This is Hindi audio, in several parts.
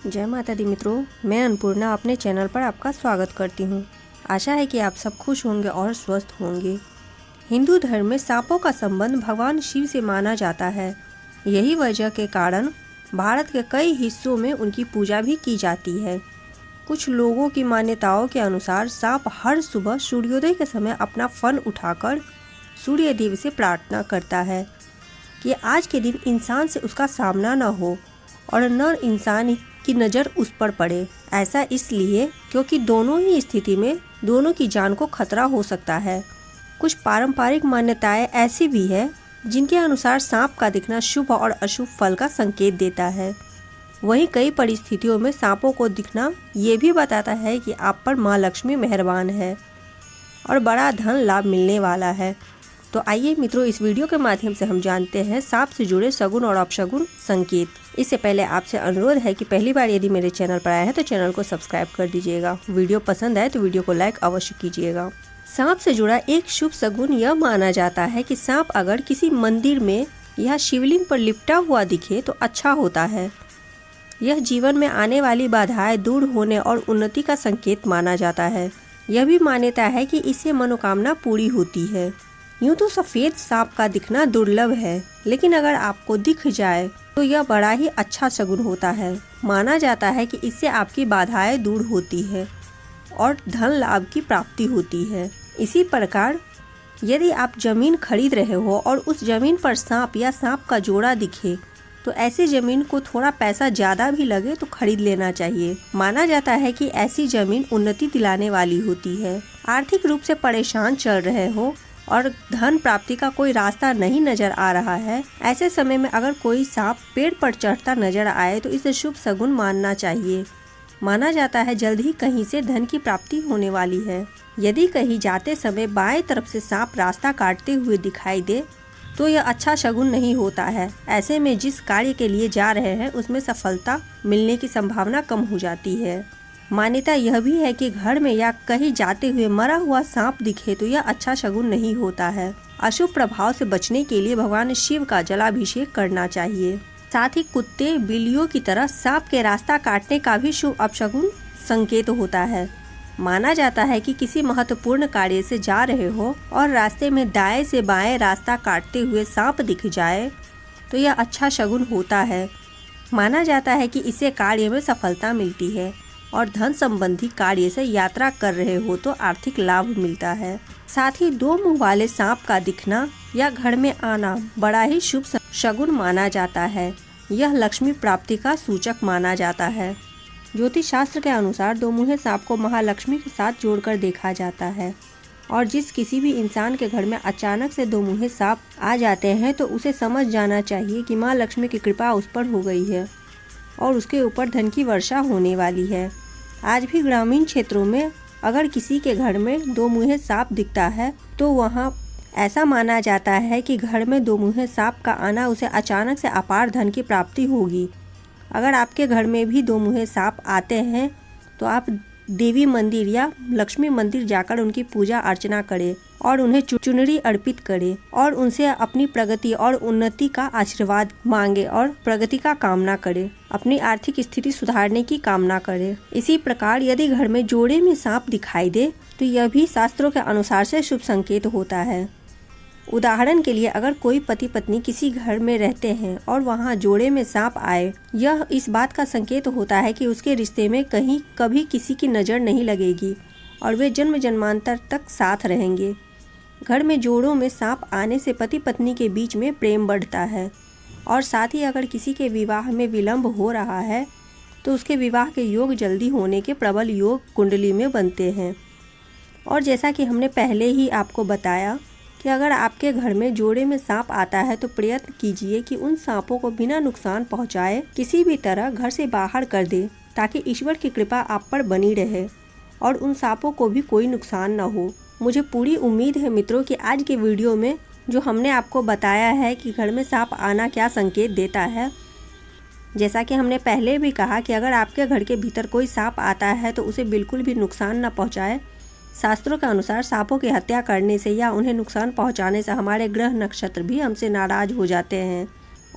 जय माता दी मित्रों, मैं अन्नपूर्णा अपने चैनल पर आपका स्वागत करती हूँ। आशा है कि आप सब खुश होंगे और स्वस्थ होंगे। हिंदू धर्म में सांपों का संबंध भगवान शिव से माना जाता है। यही वजह के कारण भारत के कई हिस्सों में उनकी पूजा भी की जाती है। कुछ लोगों की मान्यताओं के अनुसार सांप हर सुबह सूर्योदय के समय अपना फन उठाकर सूर्य देव से प्रार्थना करता है कि आज के दिन इंसान से उसका सामना न हो और न इंसान की नज़र उस पर पड़े। ऐसा इसलिए क्योंकि दोनों ही स्थिति में दोनों की जान को खतरा हो सकता है। कुछ पारंपरिक मान्यताएं ऐसी भी है जिनके अनुसार सांप का दिखना शुभ और अशुभ फल का संकेत देता है। वहीं कई परिस्थितियों में सांपों को दिखना ये भी बताता है कि आप पर माँ लक्ष्मी मेहरबान है और बड़ा धन लाभ मिलने वाला है। तो आइए मित्रों, इस वीडियो के माध्यम से हम जानते हैं सांप से जुड़े सगुन और अपशगुन संकेत। इससे पहले आपसे अनुरोध है कि पहली बार यदि मेरे चैनल पर आए हैं तो चैनल को सब्सक्राइब कर दीजिएगा। वीडियो पसंद आए तो वीडियो को लाइक अवश्य कीजिएगा। सांप से जुड़ा एक शुभ सगुन यह माना जाता है कि सांप अगर किसी मंदिर में या शिवलिंग पर लिपटा हुआ दिखे तो अच्छा होता है। यह जीवन में आने वाली बाधाएं दूर होने और उन्नति का संकेत माना जाता है। यह भी मान्यता है कि इससे मनोकामना पूरी होती है। यूँ तो सफ़ेद सांप का दिखना दुर्लभ है, लेकिन अगर आपको दिख जाए तो यह बड़ा ही अच्छा शगुन होता है। माना जाता है कि इससे आपकी बाधाएं दूर होती है और धन लाभ की प्राप्ति होती है। इसी प्रकार यदि आप जमीन खरीद रहे हो और उस जमीन पर सांप या सांप का जोड़ा दिखे तो ऐसी जमीन को थोड़ा पैसा ज़्यादा भी लगे तो खरीद लेना चाहिए। माना जाता है कि ऐसी जमीन उन्नति दिलाने वाली होती है। आर्थिक रूप से परेशान चल रहे हो और धन प्राप्ति का कोई रास्ता नहीं नजर आ रहा है, ऐसे समय में अगर कोई सांप पेड़ पर चढ़ता नजर आए तो इसे शुभ सगुन मानना चाहिए। माना जाता है जल्द ही कहीं से धन की प्राप्ति होने वाली है। यदि कहीं जाते समय बाएं तरफ से सांप रास्ता काटते हुए दिखाई दे तो यह अच्छा शगुन नहीं होता है। ऐसे में जिस कार्य के लिए जा रहे हैं उसमें सफलता मिलने की संभावना कम हो जाती है। मान्यता यह भी है कि घर में या कहीं जाते हुए मरा हुआ सांप दिखे तो यह अच्छा शगुन नहीं होता है। अशुभ प्रभाव से बचने के लिए भगवान शिव का जलाभिषेक करना चाहिए। साथ ही कुत्ते बिल्लियों की तरह सांप के रास्ता काटने का भी शुभ अपशगुन संकेत होता है। माना जाता है कि किसी महत्वपूर्ण कार्य से जा रहे हो और रास्ते में दाएं से बाएं रास्ता काटते हुए सांप दिख जाए तो यह अच्छा शगुन होता है। माना जाता है कि इससे कार्य में सफलता मिलती है और धन संबंधी कार्य से यात्रा कर रहे हो तो आर्थिक लाभ मिलता है। साथ ही दो मुंह वाले सांप का दिखना या घर में आना बड़ा ही शुभ शगुन माना जाता है। यह लक्ष्मी प्राप्ति का सूचक माना जाता है। ज्योतिष शास्त्र के अनुसार दो मुँहे सांप को महालक्ष्मी के साथ जोड़कर देखा जाता है और जिस किसी भी इंसान के घर में अचानक से दो मुँहे सांप आ जाते हैं तो उसे समझ जाना चाहिए कि माँ लक्ष्मी की कृपा उस पर हो गई है और उसके ऊपर धन की वर्षा होने वाली है। आज भी ग्रामीण क्षेत्रों में अगर किसी के घर में दो मुँहे सांप दिखता है तो वहाँ ऐसा माना जाता है कि घर में दो मुँहे सांप का आना उसे अचानक से अपार धन की प्राप्ति होगी। अगर आपके घर में भी दो मुँहे सांप आते हैं तो आप देवी मंदिर या लक्ष्मी मंदिर जाकर उनकी पूजा अर्चना करें और उन्हें चुनरी अर्पित करें और उनसे अपनी प्रगति और उन्नति का आशीर्वाद मांगे और प्रगति का कामना करें। अपनी आर्थिक स्थिति सुधारने की कामना करें। इसी प्रकार यदि घर में जोड़े में सांप दिखाई दे तो यह भी शास्त्रों के अनुसार से शुभ संकेत होता है। उदाहरण के लिए अगर कोई पति पत्नी किसी घर में रहते हैं और वहां जोड़े में सांप आए, यह इस बात का संकेत होता है कि उसके रिश्ते में कहीं कभी किसी की नज़र नहीं लगेगी और वे जन्म जन्मांतर तक साथ रहेंगे। घर में जोड़ों में सांप आने से पति पत्नी के बीच में प्रेम बढ़ता है और साथ ही अगर किसी के विवाह में विलंब हो रहा है तो उसके विवाह के योग जल्दी होने के प्रबल योग कुंडली में बनते हैं। और जैसा कि हमने पहले ही आपको बताया कि अगर आपके घर में जोड़े में सांप आता है तो प्रयत्न कीजिए कि उन सांपों को बिना नुकसान पहुंचाए किसी भी तरह घर से बाहर कर दे ताकि ईश्वर की कृपा आप पर बनी रहे और उन सांपों को भी कोई नुकसान न हो। मुझे पूरी उम्मीद है मित्रों कि आज के वीडियो में जो हमने आपको बताया है कि घर में सांप आना क्या संकेत देता है, जैसा कि हमने पहले भी कहा कि अगर आपके घर के भीतर कोई सांप आता है तो उसे बिल्कुल भी नुकसान न पहुंचाए। शास्त्रों के अनुसार सांपों की हत्या करने से या उन्हें नुकसान पहुंचाने से हमारे ग्रह नक्षत्र भी हमसे नाराज हो जाते हैं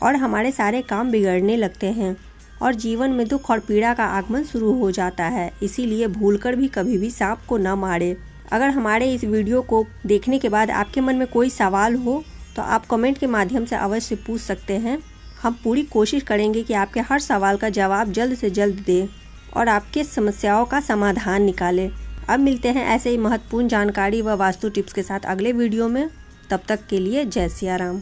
और हमारे सारे काम बिगड़ने लगते हैं और जीवन में दुख और पीड़ा का आगमन शुरू हो जाता है। इसीलिए भूलकर भी कभी भी सांप को न मारे। अगर हमारे इस वीडियो को देखने के बाद आपके मन में कोई सवाल हो तो आप कमेंट के माध्यम से अवश्य पूछ सकते हैं। हम पूरी कोशिश करेंगे कि आपके हर सवाल का जवाब जल्द से जल्द दें और आपके समस्याओं का समाधान निकालें। अब मिलते हैं ऐसे ही महत्वपूर्ण जानकारी व वास्तु टिप्स के साथ अगले वीडियो में। तब तक के लिए जय सिया राम।